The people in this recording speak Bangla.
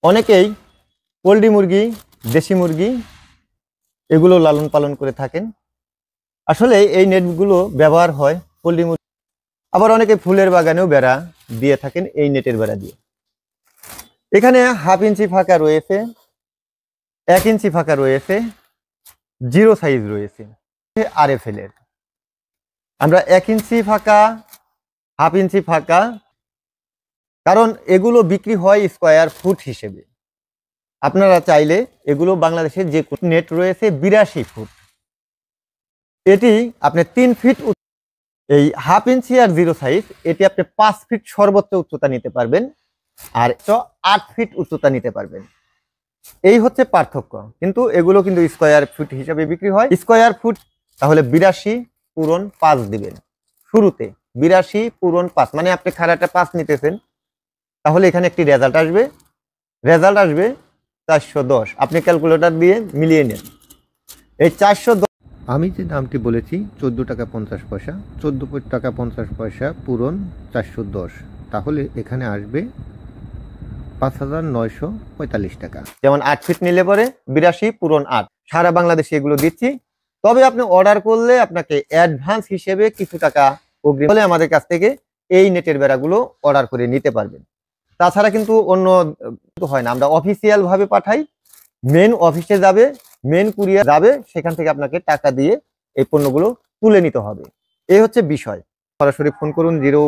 অনেকেই পোল্ট্রি মুরগি, দেশি মুরগি এগুলো লালন পালন করে থাকেন। আসলে এই নেটগুলো ব্যবহার হয় পোল্ট্রি মুরগি, আবার অনেকে ফুলের বাগানেও বেড়া দিয়ে থাকেন এই নেটের বেড়া দিয়ে। এখানে 1/2 ইঞ্চি ফাঁকা রয়েছে, 1 ইঞ্চি ফাঁকা রয়েছে, 0 সাইজ রয়েছে RFL এর। আমরা 1 ইঞ্চি ফাঁকা, 1/2 ইঞ্চি ফাঁকা, কারণ এগুলো বিক্রি হয় স্কয়ার ফুট হিসেবে। আপনারা চাইলে এগুলো বাংলাদেশের যে নেট রয়েছে 82 ফুট, এটি আপনি 3 ফিট, এই 1/2 ইঞ্চি আর 0 সাইজ এটি আপনি 5 ফিট সর্বোচ্চ উচ্চতা নিতে পারবেন, আর 8 ফিট উচ্চতা নিতে পারবেন। এই হচ্ছে পার্থক্য। কিন্তু এগুলো কিন্তু স্কয়ার ফুট হিসাবে বিক্রি হয়। স্কয়ার ফুট তাহলে 82 পূরণ 5 দিবেন শুরুতে। 82 পূরণ 5 মানে আপনি খাড়াটা 5 নিতেছেন, তাহলে এখানে একটি রেজাল্ট আসবে 410। আপনি ক্যালকুলেটর দিয়ে মিলিয়ে নেন। এই 410, আমি যে দামটি বলেছি 14 টাকা 50 পয়সা, 14 টাকা 50 পয়সা পূরণ 410, তাহলে এখানে আসবে 5,945 টাকা। যেমন 8 ফিট নিলে পরে 82 পূরণ 8, সারা বাংলাদেশে এগুলো দিচ্ছি। তবে আপনি অর্ডার করলে আপনাকে অ্যাডভান্স হিসেবে কিছু টাকা অগ্রিম হলে আমাদের কাছ থেকে এই নেটের বেড়াগুলো অর্ডার করে নিতে পারবেন। তাছাড়া কিন্তু অন্য হয় না, আমরা অফিসিয়াল ভাবে পাঠাই, মেন অফিসে যাবে, মেন কুরিয়ার যাবে, সেখান থেকে আপনাকে টাকা দিয়ে এই পণ্যগুলো তুলে নিতে হবে। এই হচ্ছে বিষয়। সরাসরি ফোন করুন 0